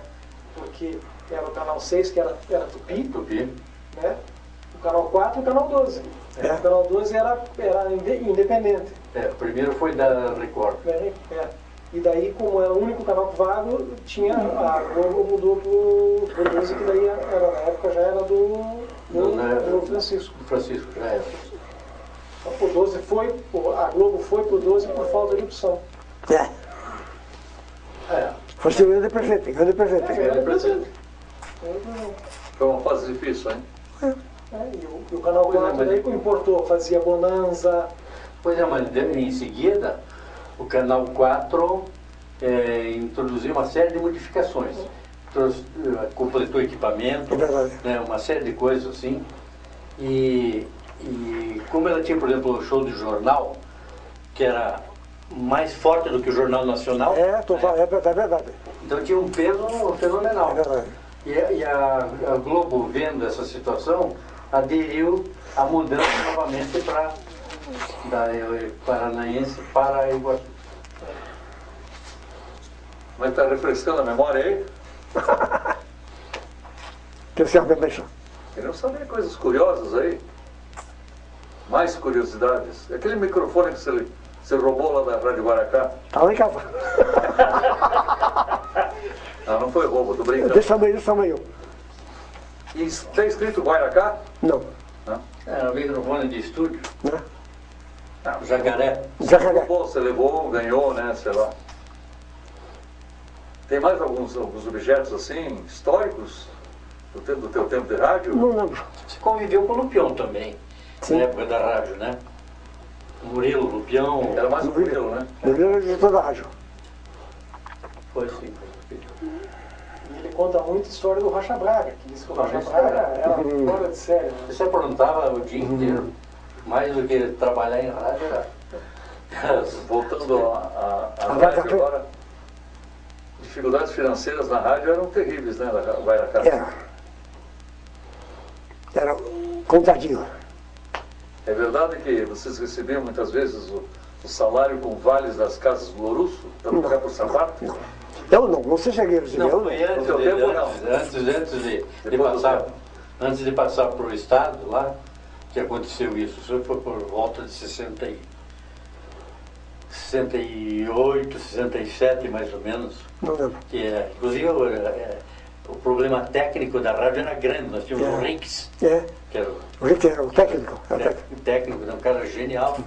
Porque era o canal 6, que era Tupi, Tupi. né? O canal 4 e o canal 12. É. O canal 12 era independente. O primeiro foi da Record. Né? E daí, como era o único canal vago, tinha a Globo mudou pro 12, que daí era, na época já era do Francisco. Francisco, já era. O 12 a Globo foi pro 12 por falta de opção. Foi o grande prefeito, grande prefeito. Foi uma fase difícil, hein? E o canal 4 daí importou, fazia Bonanza. Pois é, mas em seguida, o Canal 4 introduziu uma série de modificações. Completou equipamento, né, uma série de coisas assim. E como ela tinha, por exemplo, o show de jornal, que era mais forte do que o Jornal Nacional. Total, é verdade. Então tinha um peso fenomenal. É verdade. E a Globo, vendo essa situação, aderiu à mudança novamente da Paranaense para Iguaçu. Mas está refrescando a memória aí? Que você vai pensar. Queremos saber coisas curiosas aí. Mais curiosidades. Aquele microfone que você roubou lá da Rádio Guaracá. Tá lá em casa. Não foi roubo, tô brincando. Desse tamanho. E está escrito Guaracá? Não. Era um microfone de estúdio. Né? Jacaré. Jacaré. Você levou, ganhou, né? Sei lá. Tem mais alguns objetos assim, históricos, do teu tempo de rádio? Não lembro. Você conviveu com o Lupião também, Sim. na época da rádio, né? Murilo, Lupião. Era mais o Murilo, né? Murilo era diretor da rádio. Foi sim. E ele conta muita história do Rocha Braga, que diz que o Rocha Braga era fora de série. Né? Você aprontava o dia inteiro, mais do que trabalhar em rádio era. Voltando à rádio agora, dificuldades financeiras na rádio eram terríveis, né? Da Guaracá. Era contadinho. É verdade que vocês recebiam muitas vezes o salário com vales das casas do Louruço, para pagar por sapato? Não. Eu não sei se cheguei a receber. Não, foi antes de passar para o Estado lá, que aconteceu isso. Isso foi por volta de 68, 67 mais ou menos. Não lembro. Inclusive o problema técnico da rádio era grande, nós tínhamos o Rinks, que era O Rinks era o técnico. o técnico, um cara genial,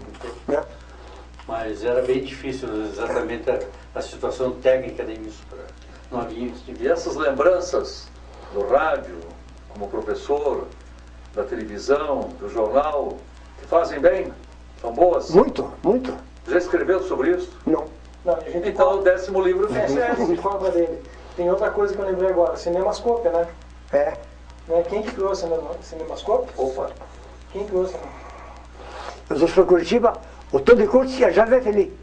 mas era bem difícil exatamente a situação técnica da emissora. Não havia E essas lembranças do rádio, como professor, da televisão, do jornal, que fazem bem, são boas? Muito, muito. Já escreveu sobre isso? Não. Não, a gente Então o 10º livro é de cobra dele. Tem outra coisa que eu lembrei agora, Cinemascope, né? É. Né? Quem que criou o Cinemascope? Opa, Quem criou o Cinemascope? Eu sou para Curitiba, o Tony Curtis e a Jane ali.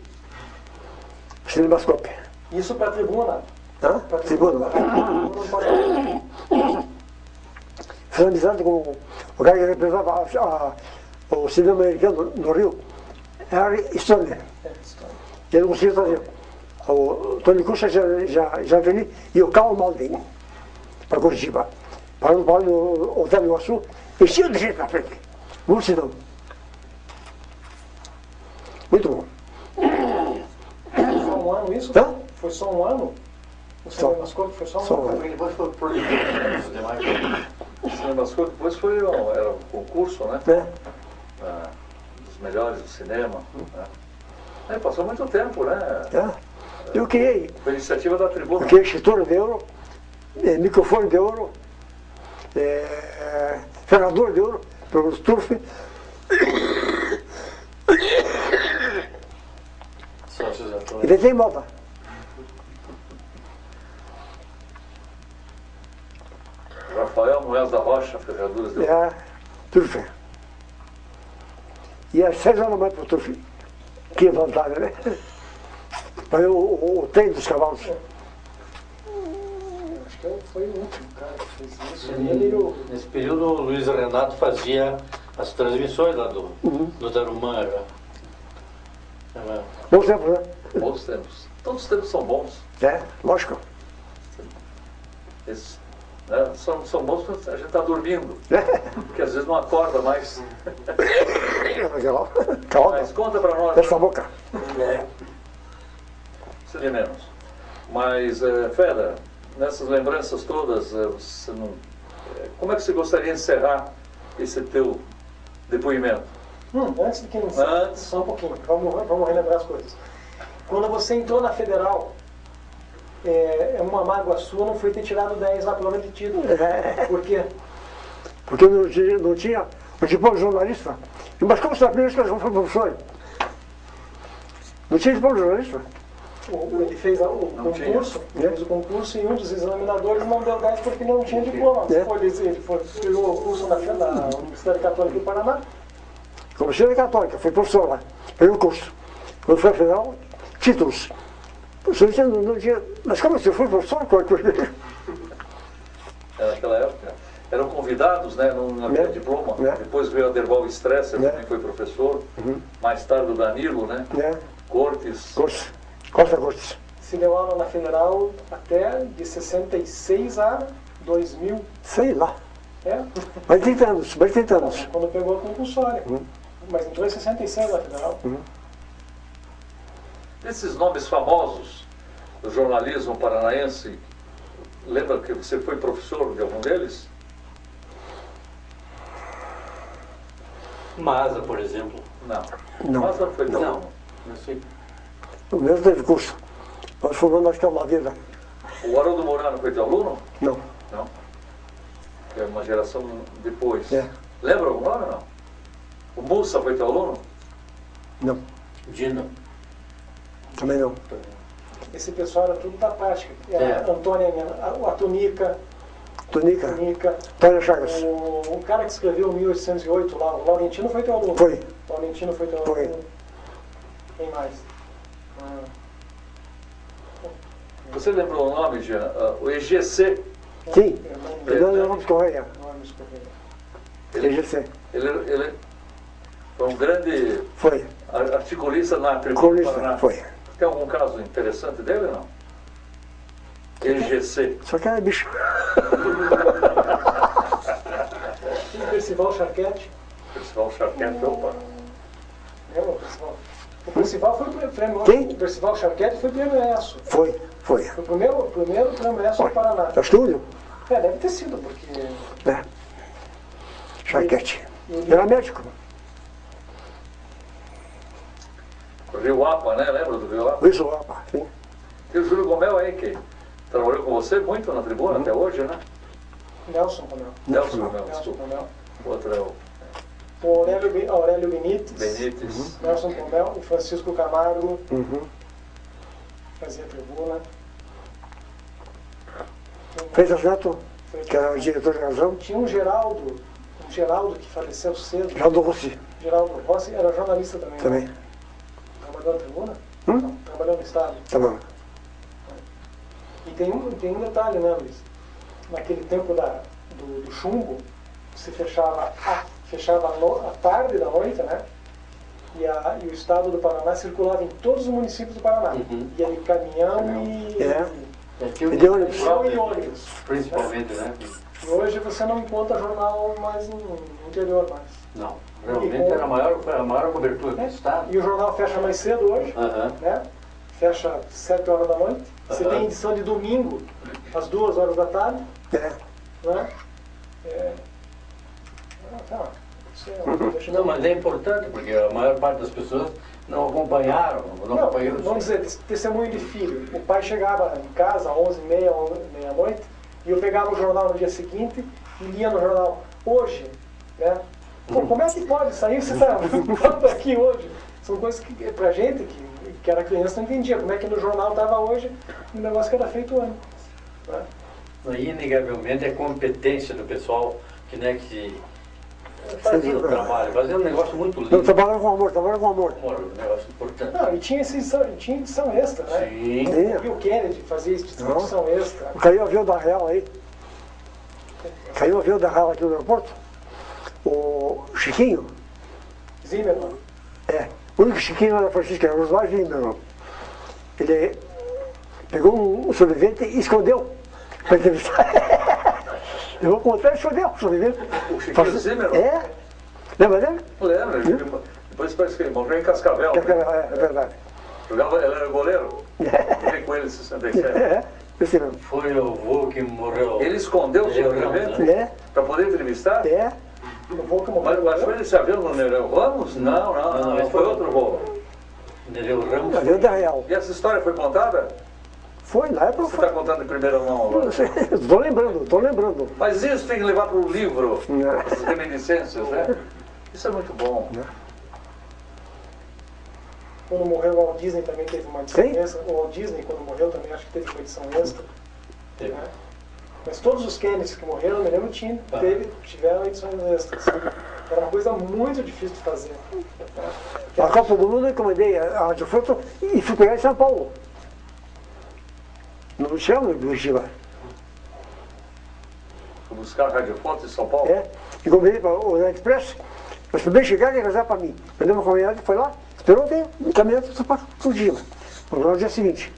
Cinemascope. Isso para a tribuna. Hã? Pra Tribuna. Não pode- Fiz amizade com o cara que representava o cinema americano no Rio, Harry Stoner. Ele conseguiu trazer o Tony Curtis, já veni, e o Carl Malden para Curitiba. Para no Hotel Iguaçu, encheu de gente na frente. Multidão. Muito bom. Foi só um ano isso? Hã? Foi só um ano? O Cinemascope foi só um Só ano? um ano. Porque depois foi proibido os demais. o Cinemascope depois era um concurso, né? Né? Dos melhores do cinema. Né? Aí passou muito tempo, né? Tá? Eu criei. Foi iniciativa da tribuna. Eu criei escritura de ouro, microfone de ouro, ferrador de ouro, pelo Turf. Sócios atores. Inventei moda. Rafael Moés da Rocha, Ferraduras de Ouro. Turf. E às 6 horas da manhã para o Turf. Que vantagem, né? Para o treino dos cavalos. Acho que foi o último cara que fez isso. Ele e o... Nesse período, o Luiz Renato fazia as transmissões lá do Tarumã. Bons tempos, né? Bons tempos. Todos os tempos são bons. Lógico. Esses, né, são bons quando a gente está dormindo. Porque às vezes não acorda mais. Calma. Mas conta para nós. Fecha a boca. Seria menos. Mas, Feda, nessas lembranças todas, você não, como é que você gostaria de encerrar esse teu depoimento? Antes de que iniciar, só um pouquinho, vamos relembrar as coisas. Quando você entrou na Federal, uma mágoa sua não foi ter tirado 10 na prova de título. Por quê? Porque não tinha o diploma de jornalista. Mas como você aprendeu isso, eu fui professor? Não tinha diploma de jornalista? Ele fez o concurso e um dos examinadores não deu 10 porque ele não tinha diploma. Ele pegou o curso na Universidade Católica do Paraná. Comecei na Católica, fui professor lá. Peguei o curso. Quando foi a Federal, títulos. Professor, não tinha. Mas como você foi professor? Naquela época, eram convidados, né? Não havia diploma. Depois veio o Aderbal Stresser, também foi professor. Mais tarde o Danilo, né? Cortes. Costa Cortes. Se deu aula na Federal até de 66 a 2000. Sei lá. Mais de 30 anos, mais de 30 anos. Quando pegou a compulsória. Mas entrou em 66 na Federal. Esses nomes famosos do jornalismo paranaense, lembra que você foi professor de algum deles? Maza, por exemplo. Não. Mas não foi tão Não. bom. Não sei. O mesmo teve curso. Nós formamos acho que é uma vida. O Haroldo Morano foi teu aluno? Não. Não. É uma geração depois. Lembra algum nome ou não? O Mussa foi teu aluno? Não. Dino. Também não. Esse pessoal era tudo da prática. A Antônia, a Tunica. Tonica. Antônio Chagas. O cara que escreveu 1808 lá, o Laurentino foi teu aluno. Foi. O Laurentino foi teu aluno. Foi. Quem mais? Você lembrou o nome, Jean? O EGC. Sim. Fernando Gomes Correia. EGC. Ele foi um grande articulista na Tribuna do Paraná. Foi. Tem algum caso interessante dele ou não? EGC. Só que era bicho. E o Percival Charquete? Percival Charquete, opa. Lembra o Percival? O Percival foi prêmio. Quem? O Percival Charquete foi prêmio ESSO. Foi. Foi o primeiro prêmio ESSO do Paraná. É o Estúdio? Deve ter sido, porque... Charquete. Era médico. O Rio Apa, né? Lembra do Rio Apa? Isso, Apa, sim. E o Júlio Gomel aí, que trabalhou com você muito na Tribuna até hoje, né? Nelson Romeu. Nelson Romeu, Nelson desculpa. Romeu. O outro é o O Aurélio Benítez. Benítez. Nelson Romeu. O Francisco Camargo. Uhum. Fazia tribuna. Fez a Neto, que era o diretor de razão. Tinha um Geraldo que faleceu cedo. Geraldo Rossi. Geraldo Rossi era jornalista também. Também. Né? Trabalhou na tribuna? Hum? Não, trabalhou no Estado. Tá bom. E tem um detalhe, né, Luiz? Naquele tempo do chumbo, se fechava à tarde da noite, né? E o Estado do Paraná circulava em todos os municípios do Paraná. Ia de caminhão E de ônibus. e ônibus. Principalmente, né? E hoje você não encontra jornal mais no interior mais. Não. Realmente era a maior cobertura do Estado. E o jornal fecha mais cedo hoje, né? Fecha 7 horas da noite. Você tem edição de domingo, às 2 horas da tarde. Né? Não, mas é importante, porque a maior parte das pessoas não acompanharam, não acompanharam. Vamos dizer, testemunho de filho. O pai chegava em casa às 11h30, meia-noite, e eu pegava o jornal no dia seguinte e lia no jornal hoje, né? Pô, como é que pode sair? Você está falando aqui hoje. São coisas que, pra gente, que era criança, não entendia. Como é que no jornal estava hoje um negócio que era feito antes. Né? Inegavelmente é competência do pessoal que fazia o trabalho, fazia um negócio muito lindo. Não, trabalhava com amor. Um negócio importante. Não, e tinha edição extra, né? Sim. E o Kennedy fazia edição extra. Caiu o avião da Real aí. Caiu o avião da Real aqui no aeroporto. O Chiquinho. Zimmermann. O único Chiquinho era Francisco, era os dois Zimmermann. Ele pegou um sobrevivente e escondeu para entrevistar. Eu vou contar e escondeu o sobrevivente. O Chiquinho Zimmermann? Lembra dele? Lembro. Depois parece que ele morreu em Cascavel. É verdade. Ele era goleiro. Joguei com ele em 67. Esse mesmo. Foi o vô que morreu. Ele escondeu o sobrevivente para poder entrevistar? Mas foi esse avião no Nereu Ramos? Não, foi outro voo. Nereu Ramos. Avião da Real. E essa história foi contada? Foi, na época Você foi. está contando em primeira mão agora? Tô lembrando. Mas isso tem que levar para o livro, essas reminiscências, né? Isso é muito bom. Quando morreu o Walt Disney também teve uma edição extra. O Walt Disney, quando morreu, também acho que teve uma edição extra. Né? Mas todos os Kennedys que morreram, eu me lembro, tiveram edições extras. Era uma coisa muito difícil de fazer. A Copa do Mundo eu encomendei a Rádio Fruto e fui pegar em São Paulo. No chão, no Curitiba. Fui buscar a Rádio Foto em São Paulo? Encomendei para o Oriente Express, mas primeiro chegaram e reservar para mim. Mandei uma caminhonete, foi lá, esperou ter um caminhonete só para todo dia. No dia seguinte.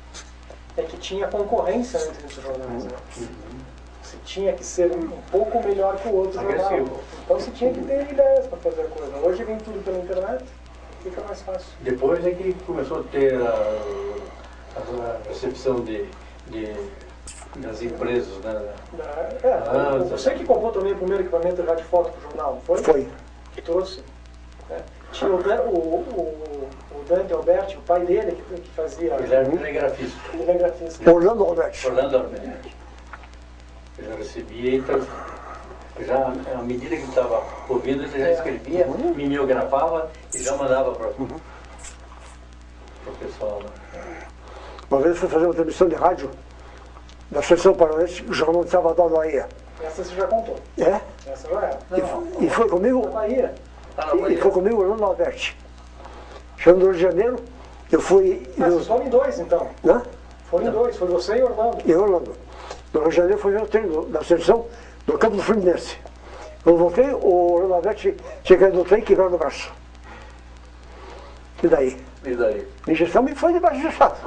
É que tinha concorrência entre os jornais, né? Você tinha que ser um pouco melhor que o outro jornal. Então você tinha que ter ideias para fazer a coisa. Hoje vem tudo pela internet, fica mais fácil. Depois é que começou a ter a recepção das empresas, né? Você que comprou também o primeiro equipamento de rádio foto para o jornal, não foi? Foi. Que trouxe. Né? Tinha o Dante Alberti, o pai dele, que fazia... Ele era telegrafista. Orlando Alberti. Eu já recebia, então, à medida que ele estava ouvindo, ele já escrevia, mimeografava e já mandava para o pessoal. Uma vez eu fui fazer uma transmissão de rádio da Seleção Paranaense, o Jornal de Salvador da Bahia. Essa você já contou. Essa já era. E foi comigo... Bahia. E foi comigo o Orlando Alberti. Chegando no Rio de Janeiro, eu fui... Vocês foram em dois, então? Foram em dois, foi você e Orlando. E Orlando. No Rio de Janeiro foi o treino da seleção do campo do Fluminense. Quando voltei, o Orlando Alberti chegou no trem e quebrou no braço. E daí? A injeção me foi debaixo do chato.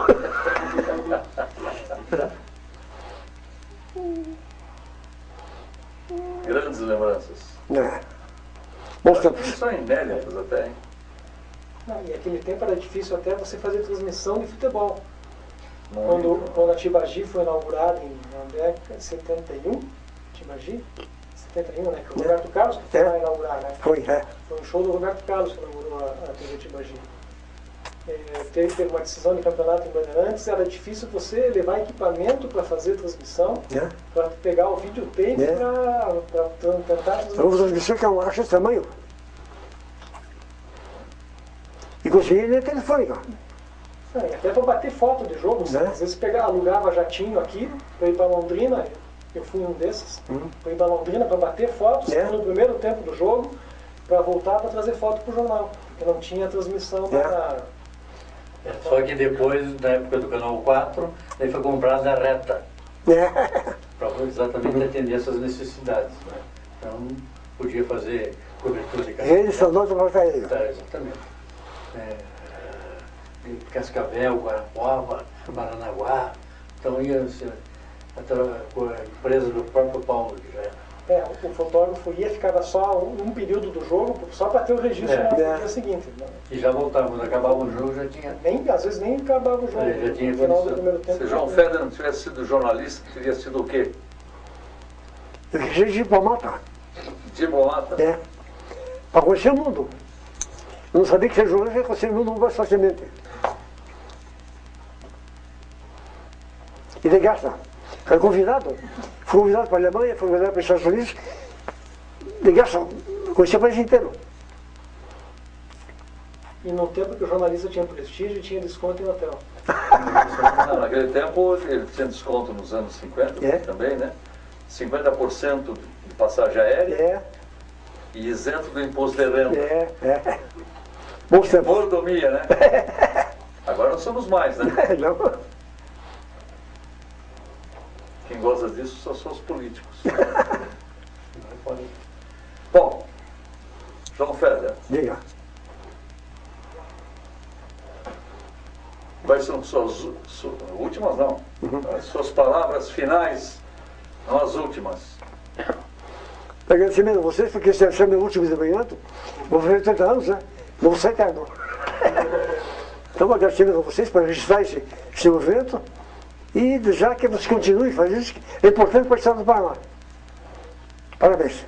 Grandes lembranças. Bons tempos. São inéditas até, hein? E aquele tempo era difícil até você fazer transmissão de futebol. Quando a Tibagi foi inaugurada em 71, Tibagi, 71, né? Que o Roberto Carlos que foi lá inaugurar, né? Foi um show do Roberto Carlos que inaugurou a TV Tibagi. teve uma decisão de campeonato em Bandeirantes, era difícil você levar equipamento para fazer transmissão, para pegar o videotape para tentar transmitir. Uma transmissão que é uma caixa desse tamanho. E consegui nem telefônica. Até para bater foto de jogo, às vezes alugava jatinho aqui para ir para Londrina, eu fui um desses, para ir para Londrina para bater fotos no primeiro tempo do jogo, para voltar para trazer foto para o jornal, porque não tinha transmissão para... Só que depois, na época do Canal 4, daí foi comprada a reta, para exatamente atender essas necessidades. Né? Então, podia fazer cobertura de Eles são dois para fazer. Exatamente. Cascavel, Guarapuava, Paranaguá, então ia ser com a empresa do próprio Paulo que já era. O fotógrafo ia, ficava só um período do jogo, só para ter o registro no dia seguinte. Né? E já voltava, quando acabava o jogo já tinha... Às vezes nem acabava o jogo. Já tinha no final do primeiro tempo. Se João Feder não tivesse sido jornalista, teria sido o quê? Eu quis ser diplomata. Diplomata? Para conhecer o mundo. Eu não sabia que ser jornalista ia conhecer o mundo mais facilmente. E de graça. Fui convidado para a Alemanha, fui convidado para os Estados Unidos. De graça, conheci o país inteiro. E no tempo que o jornalista tinha prestígio, tinha desconto em hotel. Não, naquele tempo ele tinha desconto nos anos 50 também, né? 50% de passagem aérea e isento do imposto de renda. Bom tempo. Mordomia, né? Agora não somos mais, né? Não. Quem gosta disso são os políticos. Bom, João Feder. Diga. Quais são suas últimas, não? As suas palavras finais, não as últimas. Agradecimento a vocês, porque esse é o meu último depoimento. Vou fazer 30 anos, né? Não vou ser eterno. Então, agradecimento a vocês por registrar esse evento. E desejar que você continue fazendo isso, é importante para o Estado do Paraná. Parabéns.